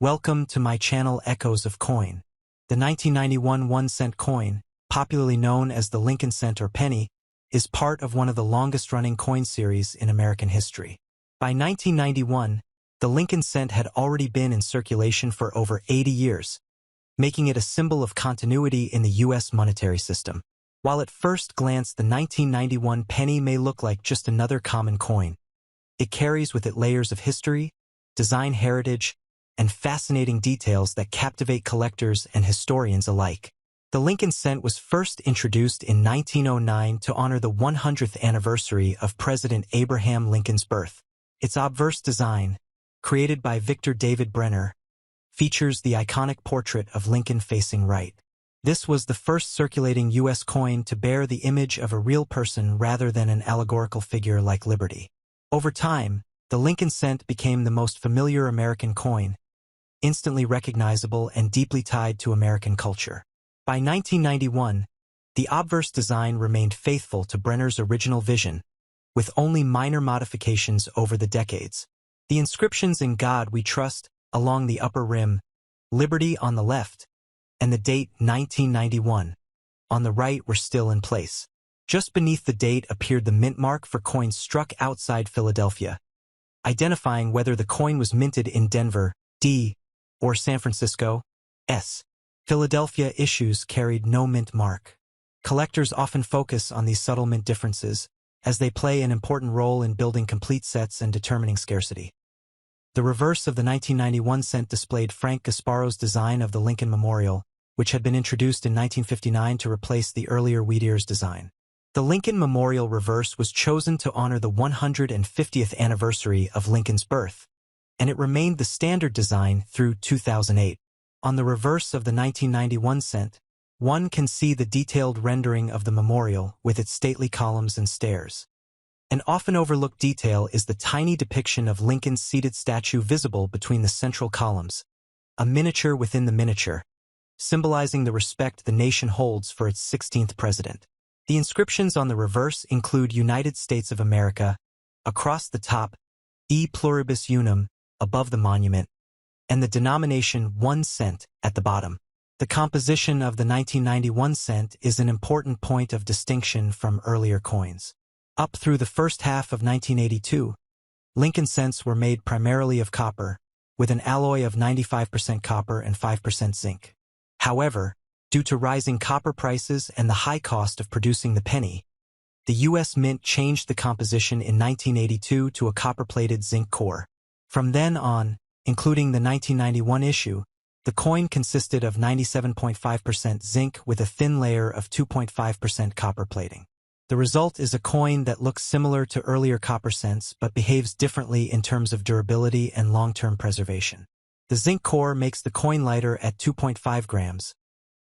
Welcome to my channel Echoes of Coin. The 1991 1-cent coin, popularly known as the Lincoln cent or penny, is part of one of the longest-running coin series in American history. By 1991, the Lincoln cent had already been in circulation for over 80 years, making it a symbol of continuity in the U.S. monetary system. While at first glance the 1991 penny may look like just another common coin, it carries with it layers of history, design heritage, and fascinating details that captivate collectors and historians alike. The Lincoln cent was first introduced in 1909 to honor the 100th anniversary of President Abraham Lincoln's birth. Its obverse design, created by Victor David Brenner, features the iconic portrait of Lincoln facing right. This was the first circulating U.S. coin to bear the image of a real person rather than an allegorical figure like Liberty. Over time, the Lincoln cent became the most familiar American coin, instantly recognizable and deeply tied to American culture. By 1991, the obverse design remained faithful to Brenner's original vision, with only minor modifications over the decades. The inscriptions "In God We Trust" along the upper rim, "Liberty" on the left, and the date 1991 on the right were still in place. Just beneath the date appeared the mint mark for coins struck outside Philadelphia, identifying whether the coin was minted in Denver, D, or San Francisco, S. Philadelphia issues carried no mint mark. Collectors often focus on these subtle mint differences, as they play an important role in building complete sets and determining scarcity. The reverse of the 1991 cent displayed Frank Gasparo's design of the Lincoln Memorial, which had been introduced in 1959 to replace the earlier Wheatear's design. The Lincoln Memorial reverse was chosen to honor the 150th anniversary of Lincoln's birth, and it remained the standard design through 2008. On the reverse of the 1991 cent, one can see the detailed rendering of the memorial with its stately columns and stairs. An often overlooked detail is the tiny depiction of Lincoln's seated statue visible between the central columns, a miniature within the miniature, symbolizing the respect the nation holds for its 16th president. The inscriptions on the reverse include United States of America, across the top, E Pluribus Unum, above the monument, and the denomination 1 cent at the bottom. The composition of the 1991 cent is an important point of distinction from earlier coins. Up through the first half of 1982, Lincoln cents were made primarily of copper, with an alloy of 95% copper and 5% zinc. However, due to rising copper prices and the high cost of producing the penny, the U.S. Mint changed the composition in 1982 to a copper-plated zinc core. From then on, including the 1991 issue, the coin consisted of 97.5% zinc with a thin layer of 2.5% copper plating. The result is a coin that looks similar to earlier copper cents but behaves differently in terms of durability and long-term preservation. The zinc core makes the coin lighter at 2.5 grams,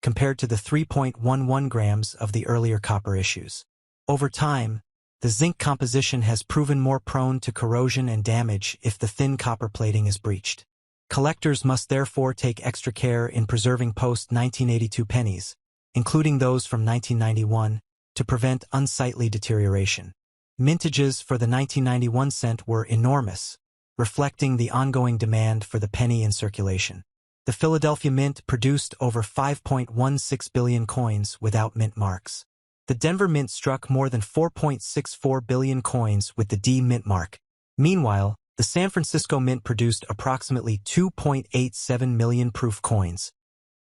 compared to the 3.11 grams of the earlier copper issues. Over time, the zinc composition has proven more prone to corrosion and damage if the thin copper plating is breached. Collectors must therefore take extra care in preserving post-1982 pennies, including those from 1991, to prevent unsightly deterioration. Mintages for the 1991 cent were enormous, reflecting the ongoing demand for the penny in circulation. The Philadelphia Mint produced over 5.16 billion coins without mint marks. The Denver Mint struck more than 4.64 billion coins with the D mint mark. Meanwhile, the San Francisco Mint produced approximately 2.87 million proof coins,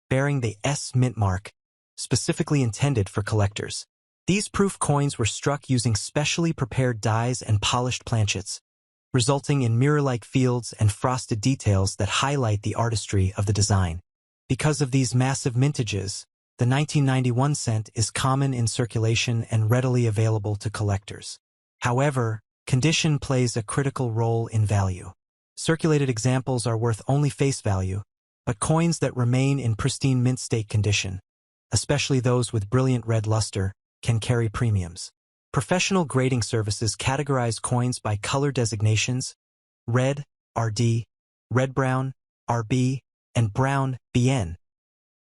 bearing the S mint mark, specifically intended for collectors. These proof coins were struck using specially prepared dies and polished planchets, resulting in mirror-like fields and frosted details that highlight the artistry of the design. Because of these massive mintages, the 1991 cent is common in circulation and readily available to collectors. However, condition plays a critical role in value. Circulated examples are worth only face value, but coins that remain in pristine mint state condition, especially those with brilliant red luster, can carry premiums. Professional grading services categorize coins by color designations: red, RD, red-brown, RB, and brown, BN,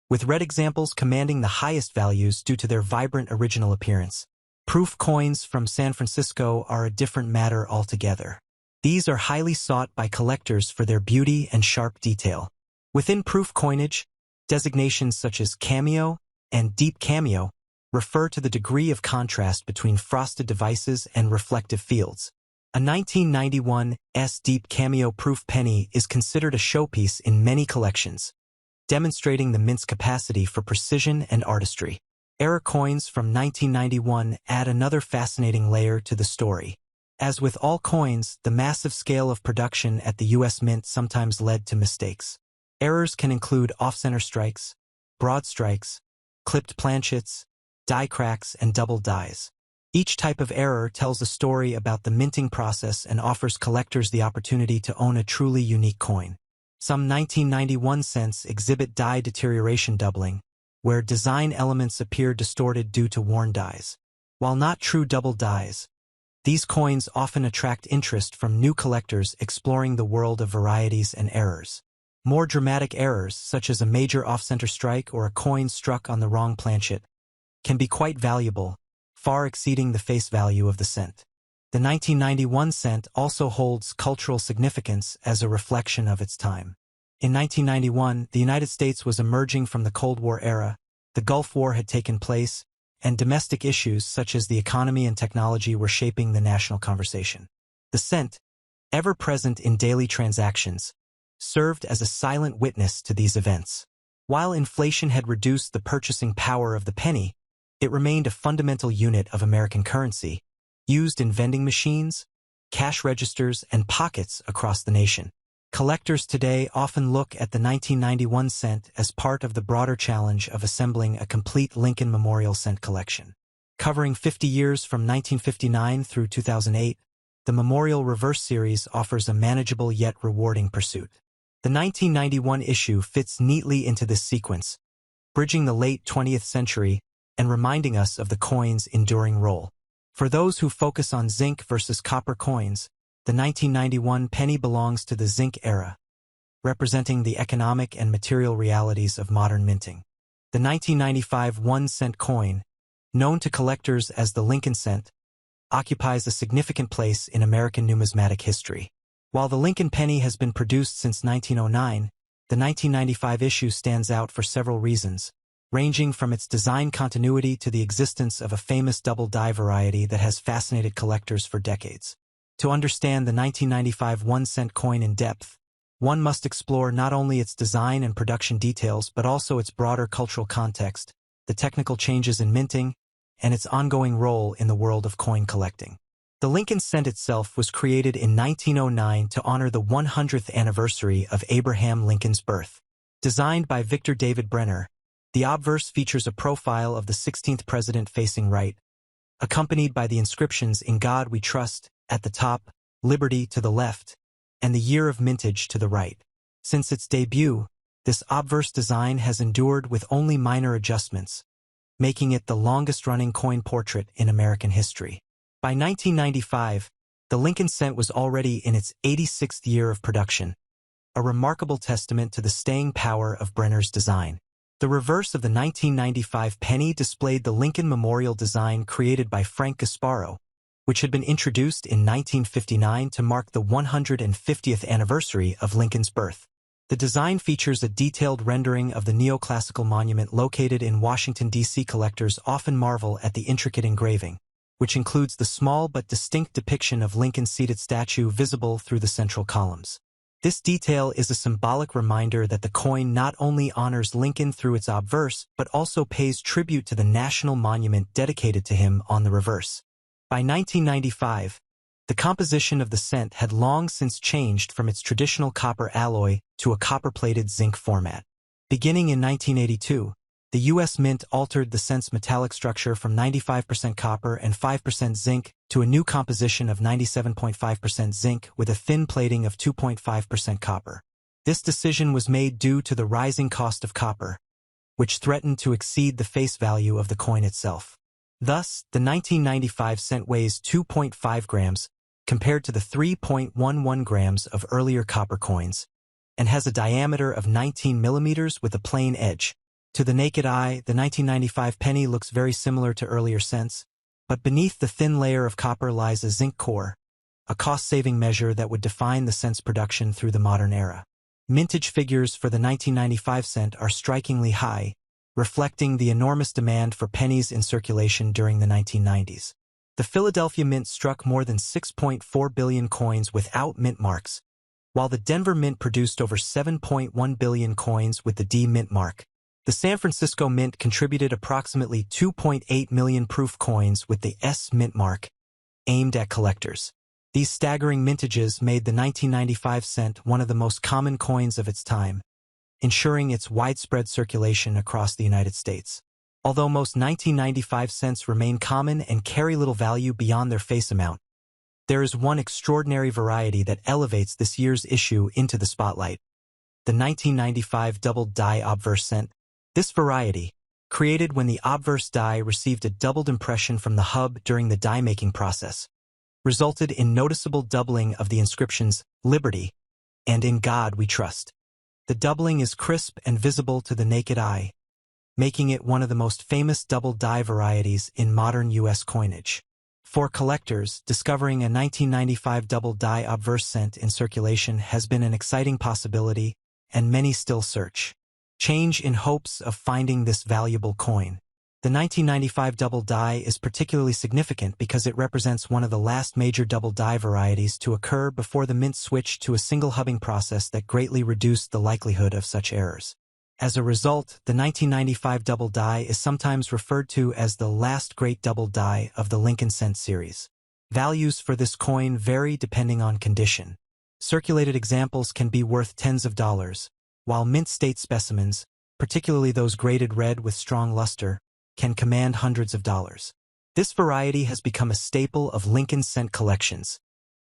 with red examples commanding the highest values due to their vibrant original appearance. Proof coins from San Francisco are a different matter altogether. These are highly sought by collectors for their beauty and sharp detail. Within proof coinage, designations such as cameo and deep cameo refer to the degree of contrast between frosted devices and reflective fields. A 1991 deep cameo proof penny is considered a showpiece in many collections, demonstrating the mint's capacity for precision and artistry. Error coins from 1991 add another fascinating layer to the story. As with all coins, the massive scale of production at the U.S. Mint sometimes led to mistakes. Errors can include off-center strikes, broad strikes, clipped planchets, die cracks, and double dies. Each type of error tells a story about the minting process and offers collectors the opportunity to own a truly unique coin. Some 1991 cents exhibit die deterioration doubling, where design elements appear distorted due to worn dies. While not true double dies, these coins often attract interest from new collectors exploring the world of varieties and errors. More dramatic errors, such as a major off-center strike or a coin struck on the wrong planchet, can be quite valuable, far exceeding the face value of the cent. The 1991 cent also holds cultural significance as a reflection of its time. In 1991, the United States was emerging from the Cold War era, the Gulf War had taken place, and domestic issues such as the economy and technology were shaping the national conversation. The cent, ever present in daily transactions, served as a silent witness to these events. While inflation had reduced the purchasing power of the penny, it remained a fundamental unit of American currency, used in vending machines, cash registers, and pockets across the nation. Collectors today often look at the 1991 cent as part of the broader challenge of assembling a complete Lincoln Memorial cent collection. Covering 50 years from 1959 through 2008, the Memorial Reverse Series offers a manageable yet rewarding pursuit. The 1991 issue fits neatly into this sequence, bridging the late 20th century and reminding us of the coin's enduring role. For those who focus on zinc versus copper coins, the 1991 penny belongs to the zinc era, representing the economic and material realities of modern minting. The 1995 1-cent coin, known to collectors as the Lincoln cent, occupies a significant place in American numismatic history. While the Lincoln penny has been produced since 1909, the 1995 issue stands out for several reasons, ranging from its design continuity to the existence of a famous double die variety that has fascinated collectors for decades. To understand the 1995 1-cent coin in depth, one must explore not only its design and production details but also its broader cultural context, the technical changes in minting, and its ongoing role in the world of coin collecting. The Lincoln cent itself was created in 1909 to honor the 100th anniversary of Abraham Lincoln's birth. Designed by Victor David Brenner, the obverse features a profile of the 16th president facing right, accompanied by the inscriptions "In God We Trust" at the top, "Liberty" to the left, and the year of mintage to the right. Since its debut, this obverse design has endured with only minor adjustments, making it the longest-running coin portrait in American history. By 1995, the Lincoln cent was already in its 86th year of production, a remarkable testament to the staying power of Brenner's design. The reverse of the 1995 penny displayed the Lincoln Memorial design created by Frank Gasparro, which had been introduced in 1959 to mark the 150th anniversary of Lincoln's birth. The design features a detailed rendering of the neoclassical monument located in Washington, D.C. Collectors often marvel at the intricate engraving, which includes the small but distinct depiction of Lincoln's seated statue visible through the central columns. This detail is a symbolic reminder that the coin not only honors Lincoln through its obverse, but also pays tribute to the national monument dedicated to him on the reverse. By 1995, the composition of the cent had long since changed from its traditional copper alloy to a copper-plated zinc format. Beginning in 1982, the U.S. Mint altered the cent's metallic structure from 95% copper and 5% zinc to a new composition of 97.5% zinc with a thin plating of 2.5% copper. This decision was made due to the rising cost of copper, which threatened to exceed the face value of the coin itself. Thus, the 1995 cent weighs 2.5 grams, compared to the 3.11 grams of earlier copper coins, and has a diameter of 19 millimeters with a plain edge. To the naked eye, the 1995 penny looks very similar to earlier cents, but beneath the thin layer of copper lies a zinc core, a cost-saving measure that would define the cent's production through the modern era. Mintage figures for the 1995 cent are strikingly high, reflecting the enormous demand for pennies in circulation during the 1990s. The Philadelphia Mint struck more than 6.4 billion coins without mint marks, while the Denver Mint produced over 7.1 billion coins with the D mint mark. The San Francisco Mint contributed approximately 2.8 million proof coins with the S mint mark, aimed at collectors. These staggering mintages made the 1995 cent one of the most common coins of its time, ensuring its widespread circulation across the United States. Although most 1995 cents remain common and carry little value beyond their face amount, there is one extraordinary variety that elevates this year's issue into the spotlight: the 1995 doubled die obverse cent. This variety, created when the obverse die received a doubled impression from the hub during the die-making process, resulted in noticeable doubling of the inscriptions "Liberty" and "In God We Trust." The doubling is crisp and visible to the naked eye, making it one of the most famous double die varieties in modern U.S. coinage. For collectors, discovering a 1995 double die obverse cent in circulation has been an exciting possibility, and many still search change in hopes of finding this valuable coin. The 1995 double die is particularly significant because it represents one of the last major double die varieties to occur before the mint switched to a single hubbing process that greatly reduced the likelihood of such errors. As a result, the 1995 double die is sometimes referred to as the last great double die of the Lincoln Cent series. Values for this coin vary depending on condition. Circulated examples can be worth tens of dollars, while mint state specimens, particularly those graded red with strong luster, can command hundreds of dollars. This variety has become a staple of Lincoln Cent collections,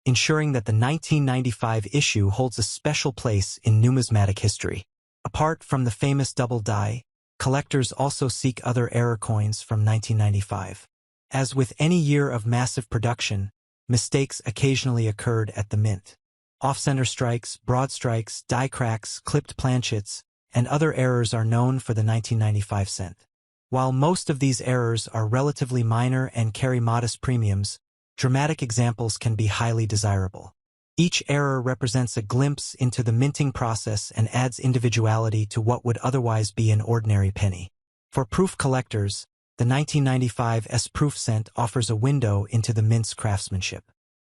ensuring that the 1995 issue holds a special place in numismatic history. Apart from the famous double die, collectors also seek other error coins from 1995. As with any year of massive production, mistakes occasionally occurred at the mint. Off-center strikes, broad strikes, die cracks, clipped planchets, and other errors are known for the 1995 cent. While most of these errors are relatively minor and carry modest premiums, dramatic examples can be highly desirable. Each error represents a glimpse into the minting process and adds individuality to what would otherwise be an ordinary penny. For proof collectors, the 1995 S-Proof cent offers a window into the mint's craftsmanship.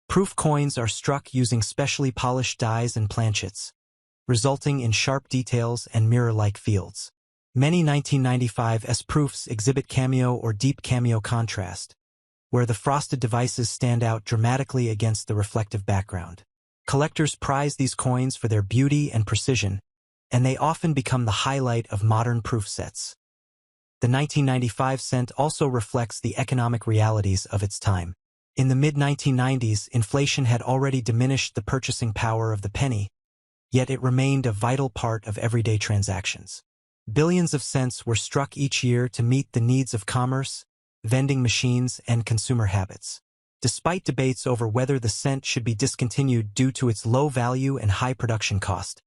Proof coins are struck using specially polished dies and planchets, resulting in sharp details and mirror-like fields. Many 1995 S-Proofs exhibit cameo or deep cameo contrast, where the frosted devices stand out dramatically against the reflective background. Collectors prize these coins for their beauty and precision, and they often become the highlight of modern proof sets. The 1995 cent also reflects the economic realities of its time. In the mid-1990s, inflation had already diminished the purchasing power of the penny, yet it remained a vital part of everyday transactions. Billions of cents were struck each year to meet the needs of commerce, vending machines, and consumer habits. Despite debates over whether the cent should be discontinued due to its low value and high production cost,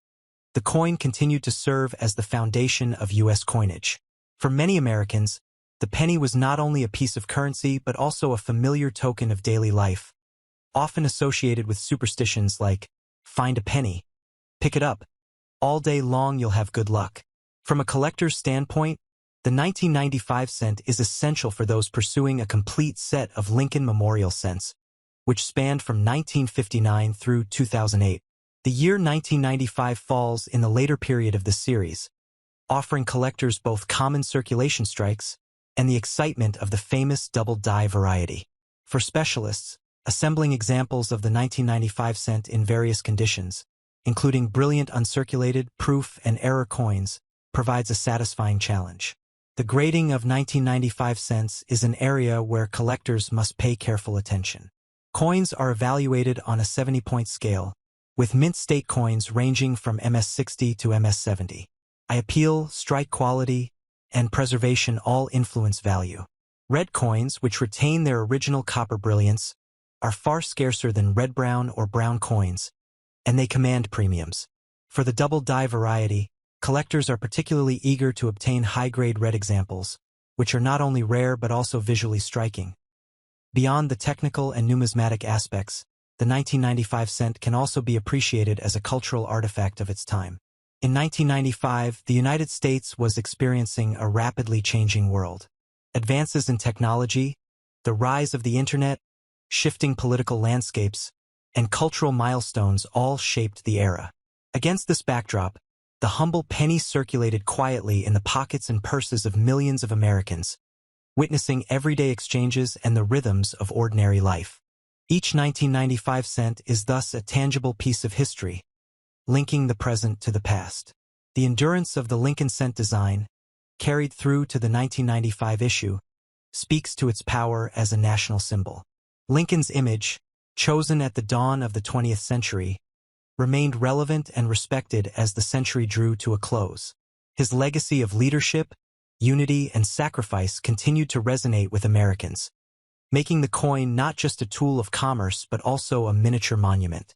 the coin continued to serve as the foundation of U.S. coinage. For many Americans, the penny was not only a piece of currency but also a familiar token of daily life, often associated with superstitions like, "Find a penny, pick it up, all day long you'll have good luck." From a collector's standpoint, the 1995 cent is essential for those pursuing a complete set of Lincoln Memorial cents, which spanned from 1959 through 2008. The year 1995 falls in the later period of the series, offering collectors both common circulation strikes and the excitement of the famous double die variety. For specialists, assembling examples of the 1995 cent in various conditions, including brilliant uncirculated, proof, and error coins, provides a satisfying challenge. The grading of 1995 cents is an area where collectors must pay careful attention. Coins are evaluated on a 70-point scale, with mint state coins ranging from MS-60 to MS-70. Appeal, strike quality, and preservation all influence value. Red coins, which retain their original copper brilliance, are far scarcer than red-brown or brown coins, and they command premiums. For the double die variety, collectors are particularly eager to obtain high-grade red examples, which are not only rare but also visually striking. Beyond the technical and numismatic aspects, the 1995 cent can also be appreciated as a cultural artifact of its time. In 1995, the United States was experiencing a rapidly changing world. Advances in technology, the rise of the internet, shifting political landscapes, and cultural milestones all shaped the era. Against this backdrop, the humble penny circulated quietly in the pockets and purses of millions of Americans, witnessing everyday exchanges and the rhythms of ordinary life. Each 1995 cent is thus a tangible piece of history, linking the present to the past. The endurance of the Lincoln cent design, carried through to the 1995 issue, speaks to its power as a national symbol. Lincoln's image, chosen at the dawn of the 20th century, remained relevant and respected as the century drew to a close. His legacy of leadership, unity, and sacrifice continued to resonate with Americans, making the coin not just a tool of commerce but also a miniature monument.